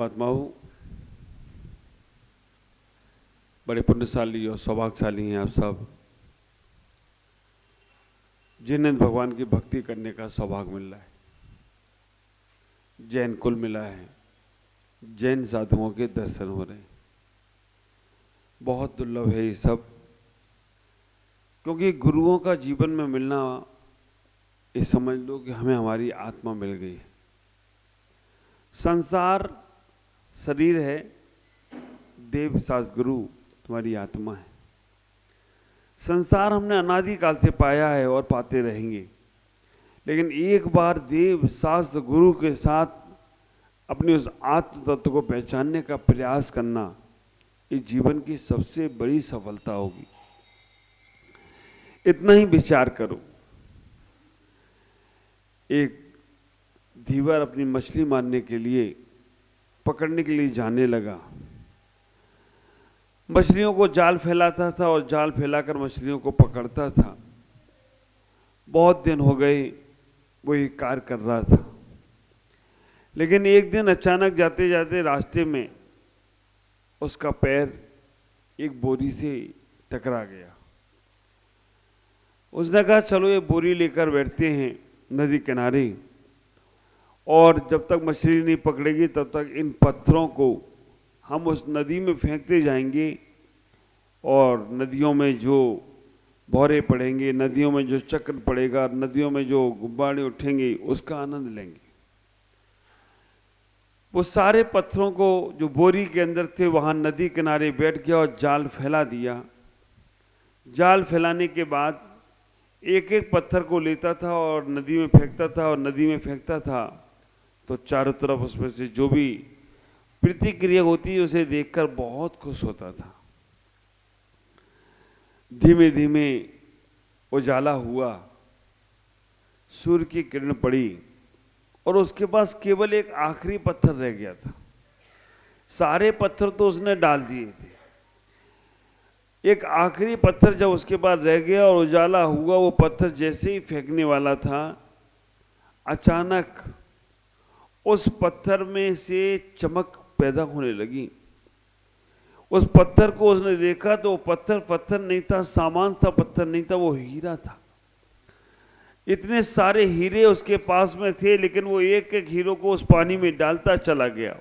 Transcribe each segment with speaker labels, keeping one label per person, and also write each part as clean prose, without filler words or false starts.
Speaker 1: महात्माओं, बड़े पुण्यशाली और सौभाग्यशाली हैं आप सब, जिन्हें भगवान की भक्ति करने का सौभाग्य मिल रहा है। जैन कुल मिला है, जैन साधुओं के दर्शन हो रहे हैं। बहुत दुर्लभ है ये सब, क्योंकि गुरुओं का जीवन में मिलना, ये समझ लो कि हमें हमारी आत्मा मिल गई। संसार शरीर है, देव शास्त्र गुरु तुम्हारी आत्मा है। संसार हमने अनादिकाल से पाया है और पाते रहेंगे, लेकिन एक बार देव शास्त्र गुरु के साथ अपने उस आत्म तत्व को पहचानने का प्रयास करना, इस जीवन की सबसे बड़ी सफलता होगी। इतना ही विचार करो। एक धीवर अपनी मछली मारने के लिए, पकड़ने के लिए जाने लगा। मछलियों को जाल फैलाता था और जाल फैलाकर मछलियों को पकड़ता था। बहुत दिन हो गए वो ये कार्य कर रहा था, लेकिन एक दिन अचानक जाते जाते रास्ते में उसका पैर एक बोरी से टकरा गया। उसने कहा चलो ये बोरी लेकर बैठते हैं नदी किनारे, और जब तक मछली नहीं पकड़ेगी तब तक इन पत्थरों को हम उस नदी में फेंकते जाएंगे, और नदियों में जो भौरे पड़ेंगे, नदियों में जो चक्र पड़ेगा, नदियों में जो गुब्बारे उठेंगे, उसका आनंद लेंगे। वो सारे पत्थरों को जो बोरी के अंदर थे वहाँ नदी किनारे बैठ गया और जाल फैला दिया। जाल फैलाने के बाद एक एक पत्थर को लेता था और नदी में फेंकता था, और नदी में फेंकता था तो चारों तरफ उसमें से जो भी प्रतिक्रिया होती है उसे देखकर बहुत खुश होता था। धीमे धीमे उजाला हुआ, सूर्य की किरण पड़ी और उसके पास केवल एक आखिरी पत्थर रह गया था। सारे पत्थर तो उसने डाल दिए थे, एक आखिरी पत्थर जब उसके पास रह गया और उजाला हुआ, वो पत्थर जैसे ही फेंकने वाला था, अचानक उस पत्थर में से चमक पैदा होने लगी। उस पत्थर को उसने देखा तो वो पत्थर नहीं था, सामान्य सा पत्थर नहीं था, वो हीरा था। इतने सारे हीरे उसके पास में थे, लेकिन वो एक एक हीरो को उस पानी में डालता चला गया।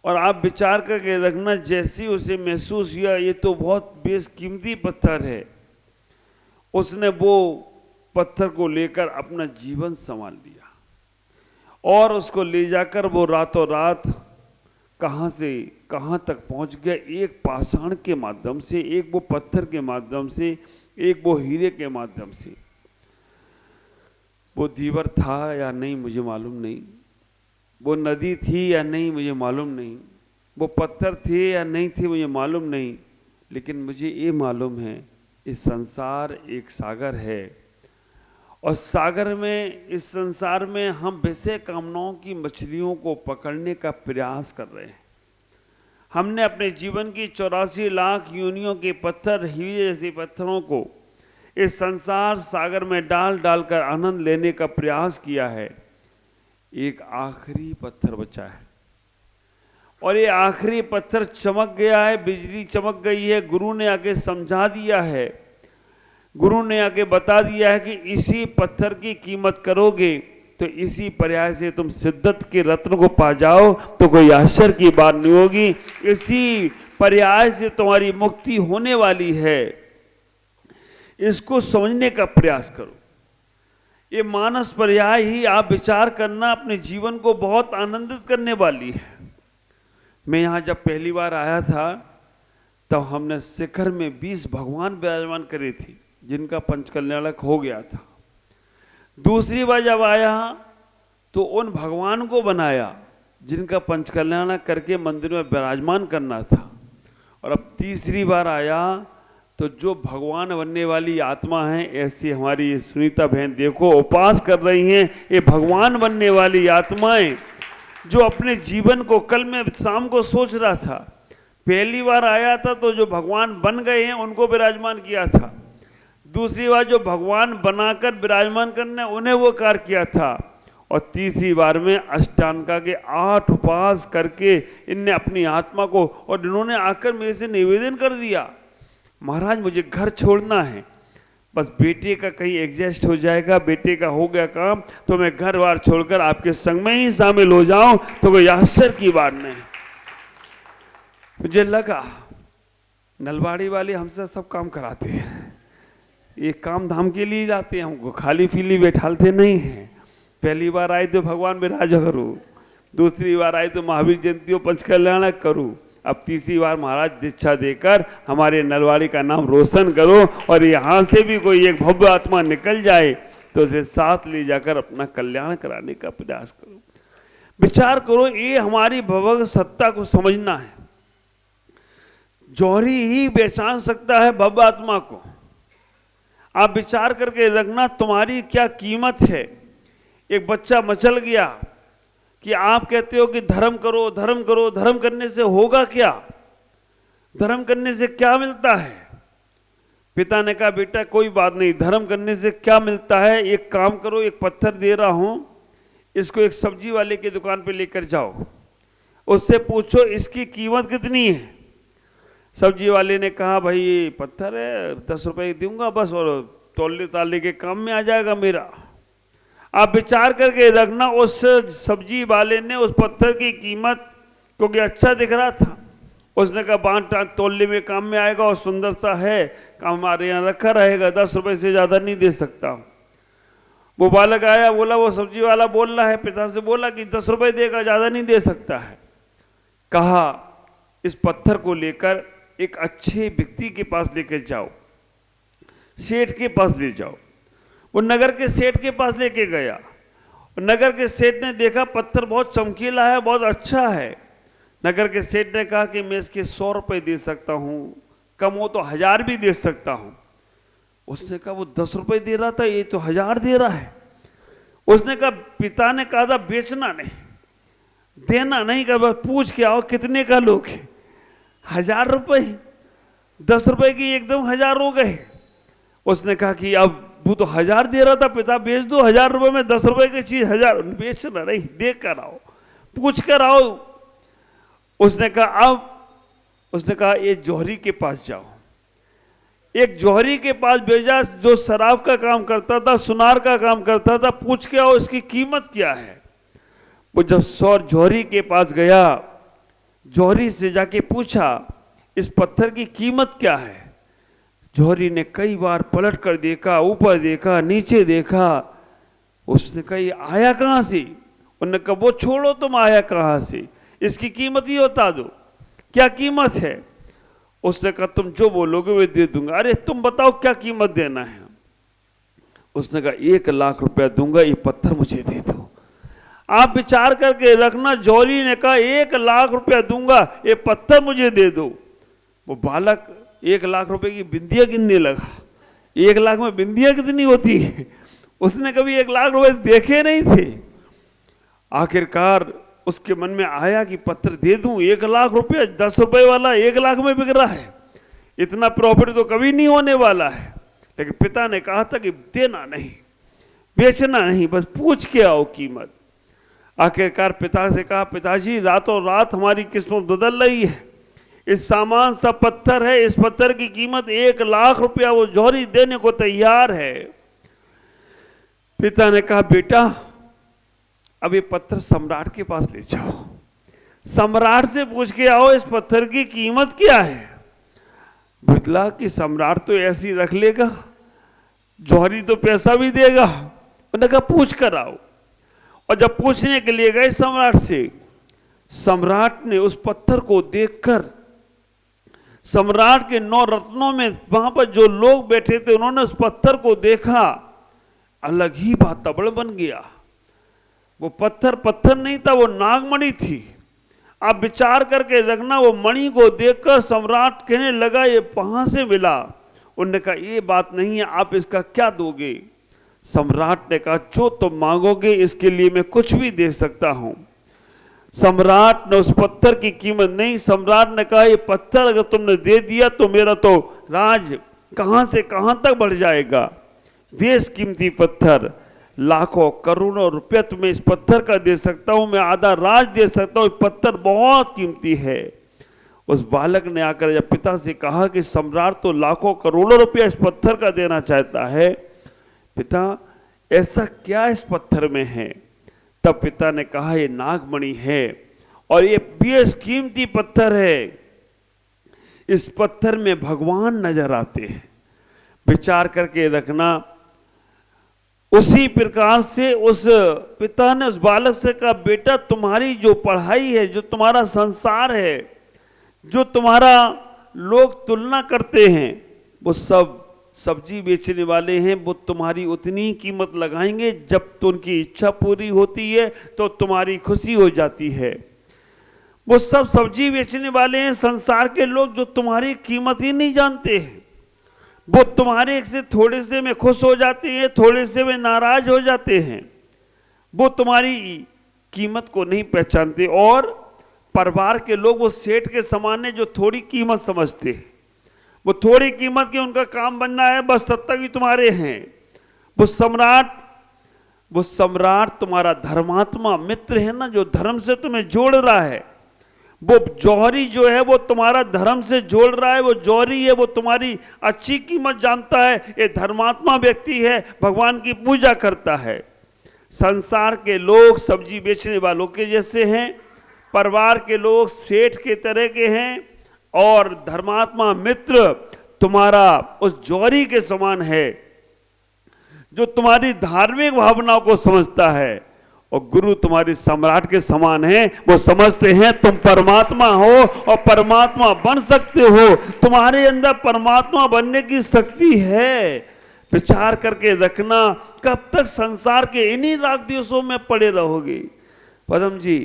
Speaker 1: और आप विचार करके रखना, जैसे उसे महसूस हुआ ये तो बहुत बेशकीमती पत्थर है, उसने वो पत्थर को लेकर अपना जीवन संभाल लिया और उसको ले जाकर वो रातों रात कहाँ से कहाँ तक पहुँच गया। एक पाषाण के माध्यम से, एक वो पत्थर के माध्यम से, एक वो हीरे के माध्यम से। वो धीवर था या नहीं मुझे मालूम नहीं, वो नदी थी या नहीं मुझे मालूम नहीं, वो पत्थर थे या नहीं थे मुझे मालूम नहीं, लेकिन मुझे ये मालूम है इस संसार एक सागर है, और सागर में, इस संसार में हम विषय कामनाओं की मछलियों को पकड़ने का प्रयास कर रहे हैं। हमने अपने जीवन की 84 लाख योनियों के पत्थर, हीरे जैसे पत्थरों को इस संसार सागर में डाल डालकर आनंद लेने का प्रयास किया है। एक आखिरी पत्थर बचा है, और ये आखिरी पत्थर चमक गया है, बिजली चमक गई है। गुरु ने आके समझा दिया है, गुरु ने आके बता दिया है कि इसी पत्थर की कीमत करोगे तो इसी पर्याय से तुम सिद्धत के रत्न को पा जाओ तो कोई आश्चर्य की बात नहीं होगी। इसी पर्याय से तुम्हारी मुक्ति होने वाली है। इसको समझने का प्रयास करो। ये मानस पर्याय ही आप विचार करना अपने जीवन को बहुत आनंदित करने वाली है। मैं यहाँ जब पहली बार आया था तब हमने शिखर में 20 भगवान विराजमान करे थे, जिनका पंचकल्याणक हो गया था। दूसरी बार जब आया तो उन भगवान को बनाया जिनका पंचकल्याणक करके मंदिर में विराजमान करना था। और अब तीसरी बार आया तो जो भगवान बनने वाली आत्मा है, ऐसी हमारी सुनीता बहन देखो उपास कर रही हैं, ये भगवान बनने वाली आत्माएं जो अपने जीवन को, कल मैं शाम को सोच रहा था, पहली बार आया था तो जो भगवान बन गए हैं उनको विराजमान किया था, दूसरी बार जो भगवान बनाकर विराजमान करने उन्हें वो कार्य किया था, और तीसरी बार में अष्टांगा के 8 उपवास करके इनने अपनी आत्मा को, और इन्होंने आकर मेरे से निवेदन कर दिया, महाराज मुझे घर छोड़ना है, बस बेटे का कहीं एडजस्ट हो जाएगा, बेटे का हो गया काम तो मैं घर बार छोड़कर आपके संग में ही शामिल हो जाऊं तो कोई आश्चर्य की बात नहीं। मुझे लगा नलवाड़ी वाले हमसे सब काम कराते हैं, ये काम धाम के लिए लाते हैं हमको, खाली फीली बैठालते नहीं हैं। पहली बार आए तो भगवान में राजा करूँ, दूसरी बार आए तो महावीर जयंती और पंच कल्याणक करूँ, अब तीसरी बार महाराज दीक्षा देकर हमारे नलवाड़ी का नाम रोशन करो, और यहाँ से भी कोई एक भव्य आत्मा निकल जाए तो उसे साथ ले जाकर अपना कल्याण कराने का प्रयास करो। विचार करो, ये हमारी भगवत सत्ता को समझना है। जौहरी ही पहचान सकता है भव्य आत्मा को। आप विचार करके रखना तुम्हारी क्या कीमत है। एक बच्चा मचल गया कि आप कहते हो कि धर्म करो धर्म करो, धर्म करने से होगा क्या, धर्म करने से क्या मिलता है। पिता ने कहा बेटा कोई बात नहीं, धर्म करने से क्या मिलता है, एक काम करो, एक पत्थर दे रहा हूं, इसको एक सब्जी वाले की दुकान पे लेकर जाओ, उससे पूछो इसकी कीमत कितनी है। सब्जी वाले ने कहा भाई ये पत्थर है 10 रुपए दूंगा बस, और तौलने तालने के काम में आ जाएगा मेरा। आप विचार करके रखना, उस सब्जी वाले ने उस पत्थर की कीमत, क्योंकि अच्छा दिख रहा था, उसने कहा बांट तोलने में काम में आएगा और सुंदर सा है, काम हमारे यहाँ रखा रहेगा, 10 रुपए से ज़्यादा नहीं दे सकता। वो बालक आया, बोला, वो सब्जी वाला बोल रहा है, पिता से बोला कि 10 रुपए देगा, ज़्यादा नहीं दे सकता है। कहा इस पत्थर को लेकर एक अच्छे व्यक्ति के पास लेकर जाओ, सेठ के पास ले जाओ। वो नगर के सेठ के पास लेके गया, नगर के सेठ ने देखा पत्थर बहुत चमकीला है, बहुत अच्छा है। नगर के सेठ ने कहा कि मैं इसके 100 रुपए दे सकता हूँ, कम हो तो 1000 भी दे सकता हूँ। उसने कहा वो 10 रुपए दे रहा था, ये तो 1000 दे रहा है। उसने कहा पिता ने कहा था बेचना नहीं, देना नहीं, कहा पूछ के आओ कितने का लोगे। 1000 रुपए, 10 रुपए की एकदम 1000 हो गए। उसने कहा कि अब वो तो 1000 दे रहा था, पिता बेच दो, 1000 रुपए में 10 रुपए की चीज 1000, बेचना नहीं, देख कर आओ, पूछ कर आओ। उसने कहा अब, उसने कहा ये जौहरी के पास जाओ। एक जौहरी के पास भेजा जो शराब का काम करता था, सुनार का काम करता था, पूछ के आओ इसकी कीमत क्या है। वो जब जौहरी के पास गया, जौहरी से जाके पूछा इस पत्थर की कीमत क्या है। जौहरी ने कई बार पलट कर देखा, ऊपर देखा, नीचे देखा। उसने कहा ये आया कहाँ से। उन्होंने कहा वो छोड़ो, तुम आया कहाँ से, इसकी कीमत ही बता दो, क्या कीमत है। उसने कहा तुम जो बोलोगे वो दे दूंगा। अरे तुम बताओ क्या कीमत देना है। उसने कहा 1 लाख रुपया दूंगा, ये पत्थर मुझे दे दो। आप विचार करके रखना, जौहरी ने कहा 1 लाख रुपया दूंगा, ये पत्थर मुझे दे दो। वो बालक 1 लाख रुपए की बिंदियां गिनने लगा। 1 लाख में बिंदियां कितनी होती है, उसने कभी 1 लाख रुपए देखे नहीं थे। आखिरकार उसके मन में आया कि पत्थर दे दूं, 1 लाख रुपये, 10 रुपए वाला 1 लाख में बिक रहा है, इतना प्रॉफिट तो कभी नहीं होने वाला है। लेकिन पिता ने कहा था कि देना नहीं, बेचना नहीं, बस पूछ के आओ कीमत। आखिरकार पिता से कहा पिताजी रातों रात हमारी किस्मत बदल रही है, इस सामान सा पत्थर है, इस पत्थर की कीमत 1 लाख रुपया वो जौहरी देने को तैयार है। पिता ने कहा बेटा अब ये पत्थर सम्राट के पास ले जाओ, सम्राट से पूछ के आओ इस पत्थर की कीमत क्या है। बुतला कि सम्राट तो ऐसी रख लेगा, जौहरी तो पैसा भी देगा। उन्होंने कहा पूछ कर आओ। और जब पूछने के लिए गए सम्राट से, सम्राट ने उस पत्थर को देखकर, सम्राट के 9 रत्नों में वहां पर जो लोग बैठे थे उन्होंने उस पत्थर को देखा, अलग ही वातावरण बन गया। वो पत्थर पत्थर नहीं था, वो नागमणि थी। आप विचार करके रखना, वो मणि को देखकर सम्राट कहने लगा ये कहां से मिला। उन्होंने कहा ये बात नहीं है, आप इसका क्या दोगे। सम्राट ने कहा जो तुम मांगोगे इसके लिए मैं कुछ भी दे सकता हूं। सम्राट ने उस पत्थर की कीमत नहीं, सम्राट ने कहा ये पत्थर अगर तुमने दे दिया तो मेरा तो राज कहां से कहां तक बढ़ जाएगा। बेशकीमती पत्थर, लाखों करोड़ों रुपए तुम्हें इस पत्थर का दे सकता हूं, मैं आधा राज दे सकता हूं, पत्थर बहुत कीमती है। उस बालक ने आकर जब पिता से कहा कि सम्राट तो लाखों करोड़ों रुपया इस पत्थर का देना चाहता है, पिता ऐसा क्या इस पत्थर में है? तब पिता ने कहा ये नागमणि है और ये बेहद कीमती पत्थर है, इस पत्थर में भगवान नजर आते हैं। विचार करके रखना। उसी प्रकार से उस पिता ने उस बालक से कहा, बेटा तुम्हारी जो पढ़ाई है, जो तुम्हारा संसार है, जो तुम्हारा लोग तुलना करते हैं, वो सब सब्जी बेचने वाले हैं, वो तुम्हारी उतनी कीमत लगाएंगे, जब तो उनकी इच्छा पूरी होती है तो तुम्हारी खुशी हो जाती है। वो सब सब्जी बेचने वाले हैं संसार के लोग, जो तुम्हारी कीमत ही नहीं जानते हैं। वो तुम्हारे से थोड़े से में खुश हो जाते हैं, थोड़े से में नाराज हो जाते हैं। वो तुम्हारी कीमत को नहीं पहचानते। और परिवार के लोग वो सेठ के समान है, जो थोड़ी कीमत समझते हैं। वो थोड़ी कीमत के उनका काम बनना है, बस तब तक ही तुम्हारे हैं। वो सम्राट तुम्हारा धर्मात्मा मित्र है ना, जो धर्म से तुम्हें जोड़ रहा है। वो जौहरी जो है वो तुम्हारा धर्म से जोड़ रहा है, वो जौहरी है, वो तुम्हारी अच्छी कीमत जानता है। ये धर्मात्मा व्यक्ति है, भगवान की पूजा करता है। संसार के लोग सब्जी बेचने वालों के जैसे हैं, परिवार के लोग सेठ के तरह के हैं, और धर्मात्मा मित्र तुम्हारा उस जौहरी के समान है, जो तुम्हारी धार्मिक भावनाओं को समझता है। और गुरु तुम्हारी सम्राट के समान है, वो समझते हैं तुम परमात्मा हो और परमात्मा बन सकते हो, तुम्हारे अंदर परमात्मा बनने की शक्ति है। विचार करके रखना, कब तक संसार के इन्हीं राग द्वेषों में पड़े रहोगे? पदम जी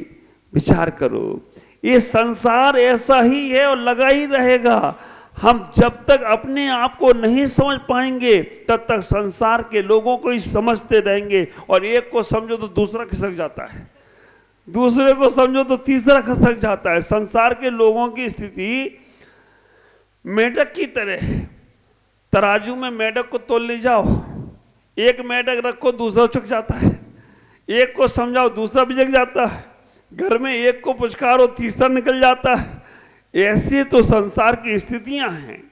Speaker 1: विचार करो, ये संसार ऐसा ही है और लगा ही रहेगा। हम जब तक अपने आप को नहीं समझ पाएंगे, तब तक संसार के लोगों को ही समझते रहेंगे। और एक को समझो तो दूसरा खिसक जाता है, दूसरे को समझो तो तीसरा खिसक जाता है। संसार के लोगों की स्थिति मेढक की तरह है। तराजू में मेढक को तोल ले जाओ, एक मेढक रखो दूसरा चुक जाता है, एक को समझाओ दूसरा बिजक जाता है, घर में एक को पुचकारो तीसरा निकल जाता है। ऐसे तो संसार की स्थितियां हैं,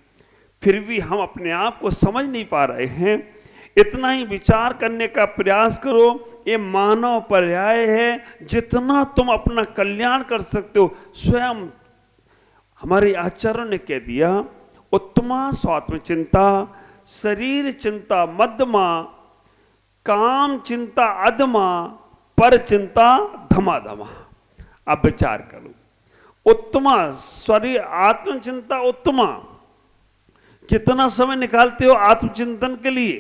Speaker 1: फिर भी हम अपने आप को समझ नहीं पा रहे हैं। इतना ही विचार करने का प्रयास करो, ये मानव पर्याय है। जितना तुम अपना कल्याण कर सकते हो, स्वयं हमारे आचार्यों ने कह दिया, उत्तमा स्वात्म चिंता, शरीर चिंता मध्यमा, काम चिंता अधमा, पर चिंता धमाधमा। अब विचार करो, उत्तमा शरीर आत्मचिंता उत्तमा। कितना समय निकालते हो आत्मचिंतन के लिए?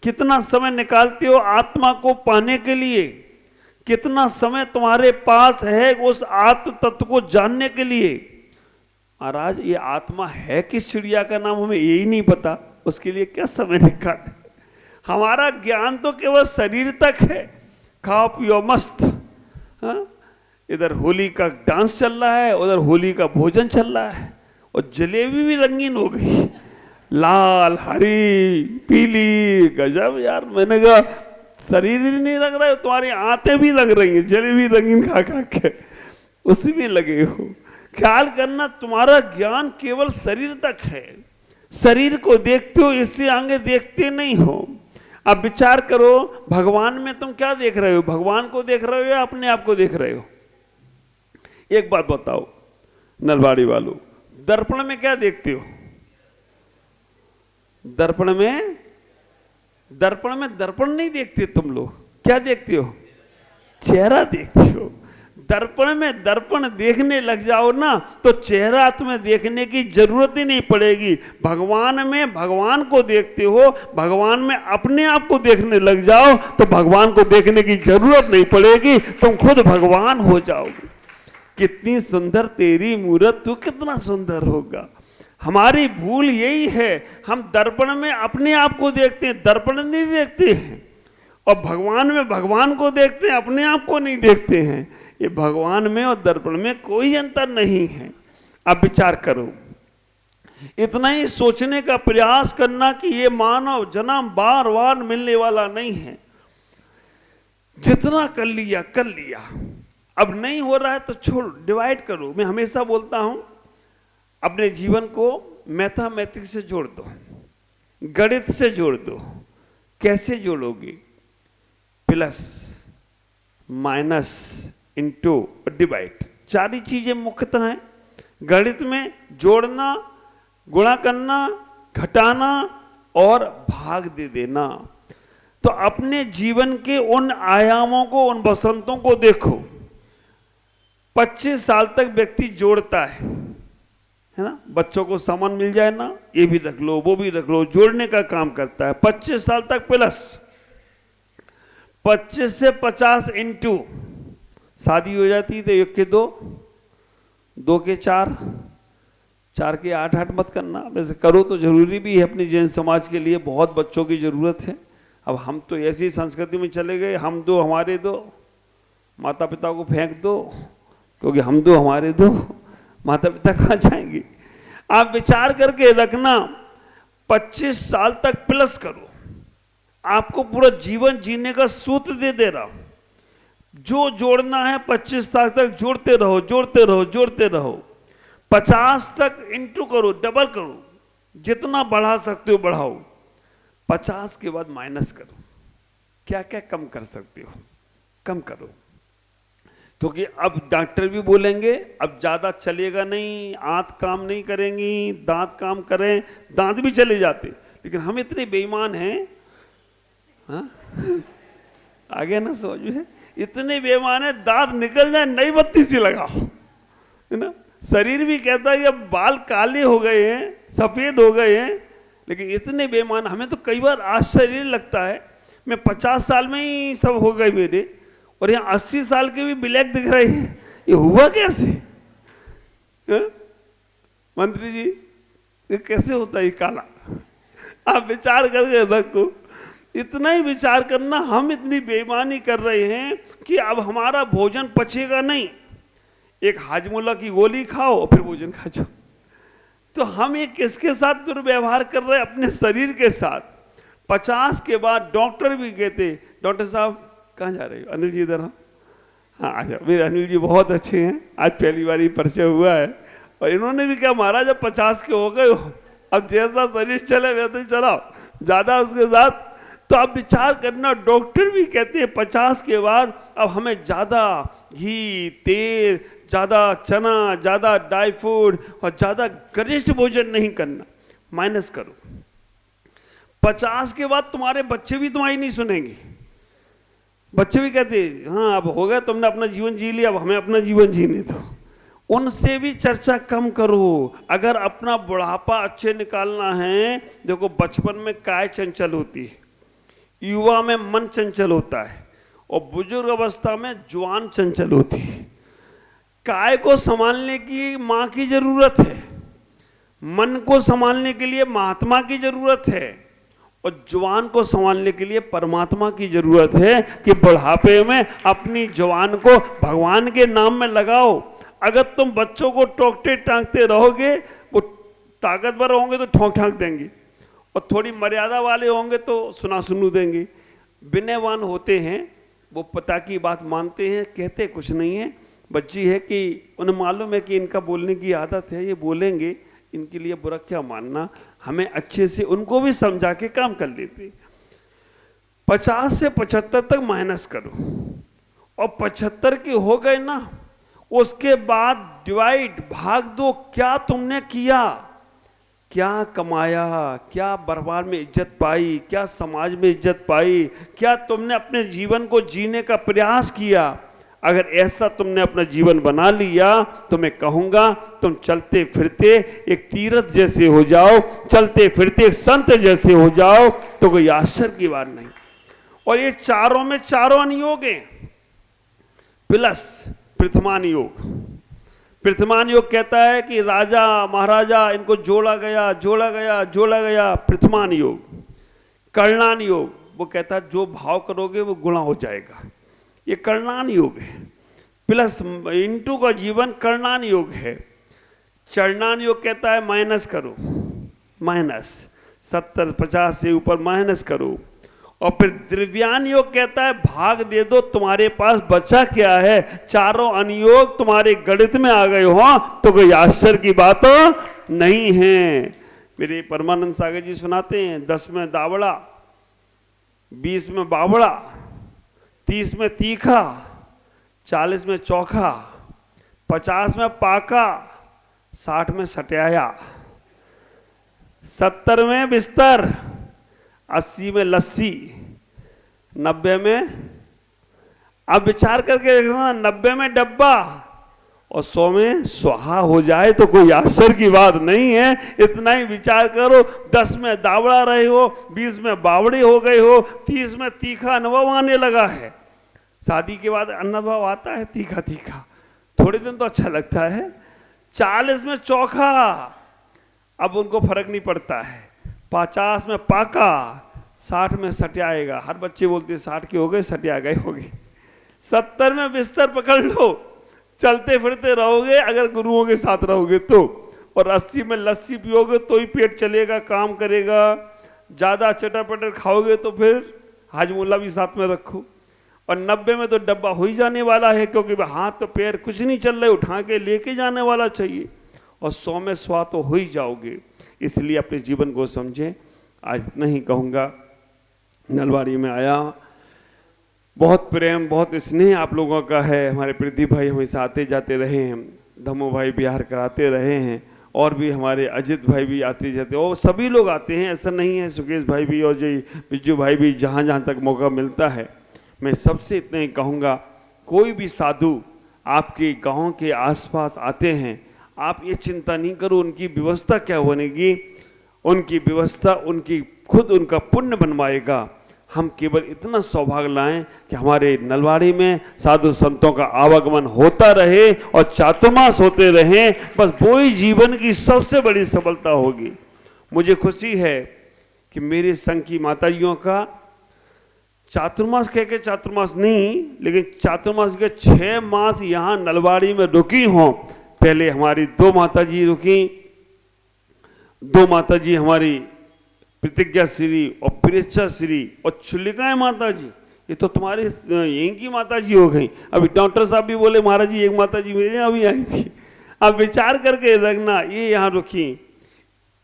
Speaker 1: कितना समय निकालते हो आत्मा को पाने के लिए? कितना समय तुम्हारे पास है उस आत्म तत्व को जानने के लिए? महाराज ये आत्मा है किस चिड़िया का नाम हमें यही नहीं पता, उसके लिए क्या समय निकाले? हमारा ज्ञान तो केवल शरीर तक है, खाओ पियो मस्त। हाँ, इधर होली का डांस चल रहा है, उधर होली का भोजन चल रहा है, और जलेबी भी रंगीन हो गई, लाल हरी पीली, गजब यार। मैंने कहा शरीर ही नहीं लग रहा है, तुम्हारी आंतें भी लग रही हैं जलेबी रंगीन खा खा के, उसी में लगे हो। ख्याल करना, तुम्हारा ज्ञान केवल शरीर तक है, शरीर को देखते हो, इससे आगे देखते नहीं हो। अब विचार करो, भगवान में तुम क्या देख रहे हो? भगवान को देख रहे हो या अपने आप को देख रहे हो? एक बात बताओ नलवाड़ी वालों, दर्पण में क्या देखते हो? दर्पण में दर्पण नहीं देखते तुम लोग, क्या देखते हो? चेहरा देखते हो। दर्पण में दर्पण देखने लग जाओ ना, तो चेहरा तुम्हें देखने की जरूरत ही नहीं पड़ेगी। भगवान में भगवान को देखते हो, भगवान में अपने आप को देखने लग जाओ तो भगवान को देखने की जरूरत नहीं पड़ेगी, तुम खुद भगवान हो जाओगे। कितनी सुंदर तेरी मूरत, तू कितना सुंदर होगा। हमारी भूल यही है, हम दर्पण में अपने आप को देखते हैं, दर्पण नहीं देखते हैं, और भगवान में भगवान को देखते हैं, अपने आप को नहीं देखते हैं। ये भगवान में और दर्पण में कोई अंतर नहीं है। अब विचार करो, इतना ही सोचने का प्रयास करना कि ये मानव जन्म बार बार मिलने वाला नहीं है। जितना कर लिया कर लिया, अब नहीं हो रहा है तो छोड़, डिवाइड करो। मैं हमेशा बोलता हूं अपने जीवन को मैथमेटिक्स से जोड़ दो, गणित से जोड़ दो। कैसे जोड़ोगे? प्लस, माइनस, इंटू और डिवाइड, चार ही चीजें मुख्यतः हैं गणित में। जोड़ना, गुणा करना, घटाना और भाग दे देना। तो अपने जीवन के उन आयामों को, उन बसंतों को देखो। 25 साल तक व्यक्ति जोड़ता है ना, बच्चों को सामान मिल जाए ना, ये भी रख लो, वो भी रख लो, जोड़ने का काम करता है 25 साल तक। प्लस 25 से 50 इंटू, शादी हो जाती तो 1 के 2, 2 के 4, 4 के 8, 8 मत करना। वैसे करो तो जरूरी भी है, अपनी जैन समाज के लिए बहुत बच्चों की जरूरत है। अब हम तो ऐसी संस्कृति में चले गए, हम दो हमारे दो, माता पिता को फेंक दो, क्योंकि हम दो हमारे दो, माता पिता कहाँ जाएंगे। आप विचार करके रखना, 25 साल तक प्लस करो, आपको पूरा जीवन जीने का सूत्र दे रहा हूं। जो जोड़ना है 25 साल तक जोड़ते रहो, जोड़ते रहो, जोड़ते रहो। 50 तक इंटू करो, डबल करो, जितना बढ़ा सकते हो बढ़ाओ। 50 के बाद माइनस करो, क्या क्या कम कर सकते हो कम करो। क्योंकि अब डॉक्टर भी बोलेंगे अब ज्यादा चलेगा नहीं, आंत काम नहीं करेंगी, दांत काम करें, दांत भी चले जाते। लेकिन हम इतने बेईमान हैं, हाँ आगे ना समझ में, इतने बेईमान है, दांत निकल जाए नई बत्ती सी लगाओ, है ना। शरीर भी कहता है कि अब बाल काले हो गए हैं, सफेद हो गए हैं, लेकिन इतने बेईमान। हमें तो कई बार आश्चर्य लगता है, मैं 50 साल में ही सब हो गए मेरे, और यहाँ 80 साल के भी ब्लैक दिख रहे हैं, ये हुआ कैसे? मंत्री जी ये कैसे होता है काला? आप विचार करके रखो, इतना ही विचार करना। हम इतनी बेईमानी कर रहे हैं कि अब हमारा भोजन पचेगा नहीं, एक हाजमोला की गोली खाओ और फिर भोजन खा जाओ। तो हम ये किसके साथ दुर्व्यवहार कर रहे हैं? अपने शरीर के साथ। 50 के बाद डॉक्टर भी कहते, डॉक्टर साहब कहाँ जा रहे हो? अनिल जी इधर, हाँ आ जाओ। मेरे अनिल जी बहुत अच्छे हैं, आज पहली बार ही परिचय हुआ है। और इन्होंने भी कहा महाराज अब 50 के हो गए हो, अब जैसा शरीर चले वैसे ही चलाओ, ज़्यादा उसके साथ। तो आप विचार करना, डॉक्टर भी कहते हैं 50 के बाद अब हमें ज़्यादा घी, तेल, ज़्यादा चना, ज़्यादा ड्राई फूड और ज़्यादा गरिष्ठ भोजन नहीं करना, माइनस करो। 50 के बाद तुम्हारे बच्चे भी तुम्हारी नहीं सुनेंगे। बच्चे भी कहते हाँ अब हो गया, तुमने अपना जीवन जी लिया, अब हमें अपना जीवन जीने दो। उनसे भी चर्चा कम करो। अगर अपना बुढ़ापा अच्छे निकालना है, देखो बचपन में काय चंचल होती है, युवा में मन चंचल होता है, और बुजुर्ग अवस्था में जुआन चंचल होती है। काय को संभालने की माँ की जरूरत है, मन को संभालने के लिए महात्मा की जरूरत है, और जवान को संभालने के लिए परमात्मा की जरूरत है कि बुढ़ापे में अपनी जवान को भगवान के नाम में लगाओ। अगर तुम बच्चों को टोकते टांगते रहोगे, वो ताकतवर होंगे तो ठोंक ठांक देंगे, और थोड़ी मर्यादा वाले होंगे तो सुना सुनू देंगे। विनयवान होते हैं, वो पिता की बात मानते हैं, कहते कुछ नहीं है। बच्ची है कि उन्हें मालूम है कि इनका बोलने की आदत है, ये बोलेंगे, इनके लिए बुरा क्या मानना। हमें अच्छे से उनको भी समझा के काम कर लेते। 50 से 75 तक माइनस करो, और 75 के हो गए ना, उसके बाद डिवाइड, भाग दो। क्या तुमने किया, क्या कमाया, क्या बर्बाद में इज्जत पाई, क्या समाज में इज्जत पाई, क्या तुमने अपने जीवन को जीने का प्रयास किया। अगर ऐसा तुमने अपना जीवन बना लिया तो मैं कहूँगा तुम चलते फिरते एक तीर्थ जैसे हो जाओ, चलते फिरते एक संत जैसे हो जाओ, तो कोई आश्चर्य की बात नहीं। और ये चारों में चारों अनुयोग हैं। प्लस प्रथमान योग। प्रथमान योग कहता है कि राजा महाराजा इनको जोड़ा गया, जोड़ा गया, जोड़ा गया, प्रथमान योग। कर्णान योग वो कहता है जो भाव करोगे वो गुणा हो जाएगा, ये कर्णान योग है। प्लस इंटू का जीवन कर्णान योग है। चरणान योग कहता है माइनस करो, माइनस 70 50 से ऊपर माइनस करो। और फिर द्रव्यान योग कहता है भाग दे दो, तुम्हारे पास बचा क्या है, चारों अनुयोग तुम्हारे गणित में आ गए हो तो कोई आश्चर्य की बात नहीं है। मेरे परमानंद सागर जी सुनाते हैं 10 में दावड़ा, 20 में बावड़ा, 30 में तीखा, 40 में चोखा, 50 में पाका, 60 में सट्याया, 70 में बिस्तर, 80 में लस्सी, 90 में, अब विचार करके देखना, 90 में डब्बा और 100 में स्वाहा हो जाए तो कोई आश्चर्य की बात नहीं है। इतना ही विचार करो, 10 में दावड़ा रहे हो, 20 में बावड़े हो गए हो, 30 में तीखा अनुभव आने लगा है। शादी के बाद अनुभव आता है तीखा तीखा, थोड़े दिन तो अच्छा लगता है। 40 में चोखा, अब उनको फर्क नहीं पड़ता है। 50 में पाका, 60 में सट्याएगा, हर बच्चे बोलते हैं 60 के हो गए सट्या गए हो गए। 70 में बिस्तर पकड़ लो, चलते फिरते रहोगे अगर गुरुओं के साथ रहोगे तो। और 80 में लस्सी पियोगे तो ही पेट चलेगा, काम करेगा। ज़्यादा चटर पटर खाओगे तो फिर हाजमोला भी साथ में रखो। और 90 में तो डब्बा हो ही जाने वाला है, क्योंकि हाथ तो पैर कुछ नहीं चल रहे, उठा के लेके जाने वाला चाहिए। और 100 में स्वा तो हो ही जाओगे। इसलिए अपने जीवन को समझें। आज इतना ही कहूँगा। नलवाड़ी में आया, बहुत प्रेम बहुत स्नेह आप लोगों का है। हमारे प्रदीप भाई हमेशा आते जाते रहे हैं, धमो भाई बिहार कराते रहे हैं, और भी हमारे अजित भाई भी आते जाते, और सभी लोग आते हैं, ऐसा नहीं है। सुकेश भाई भी और जय बिज्जू भाई भी, जहाँ जहाँ तक मौका मिलता है। मैं सबसे इतना ही कहूँगा, कोई भी साधु आपके गाँव के आसपास आते हैं, आप ये चिंता नहीं करो उनकी व्यवस्था क्या बनेगी। उनकी व्यवस्था उनकी खुद उनका पुण्य बनवाएगा। हम केवल इतना सौभाग्य लाएं कि हमारे नलवाड़ी में साधु संतों का आवागमन होता रहे और चातुर्मास होते रहें। बस वो ही जीवन की सबसे बड़ी सफलता होगी। मुझे खुशी है कि मेरे संघ की माताजियों का चातुर्मास कह के, चातुर्मास नहीं लेकिन चातुर्मास के 6 मास यहाँ नलवाड़ी में रुकी हों। पहले हमारी 2 माताजी रुकी, 2 माताजी हमारी प्रतिज्ञा श्री और प्रेक्षा श्री और चुल्लिकाएँ माता जी, ये तो तुम्हारे यहीं की माता जी हो गई। अभी डॉक्टर साहब भी बोले महाराज जी एक माता जी मेरे यहाँ भी आई थी। अब विचार करके रखना, ये यहाँ रुकी,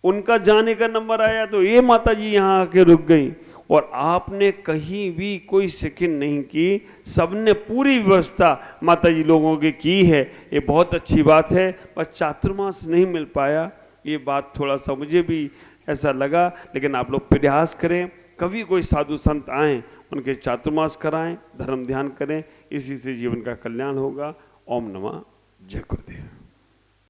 Speaker 1: उनका जाने का नंबर आया तो ये माता जी यहाँ आके रुक गई। और आपने कहीं भी कोई सेकंड नहीं की, सबने पूरी व्यवस्था माता जी लोगों की की है। ये बहुत अच्छी बात है। बस चातुर्मास नहीं मिल पाया, ये बात थोड़ा सा मुझे भी ऐसा लगा। लेकिन आप लोग प्रयास करें, कभी कोई साधु संत आएँ उनके चातुर्मास कराएं, धर्म ध्यान करें, इसी से जीवन का कल्याण होगा। ओम नमः जय गुरुदेव।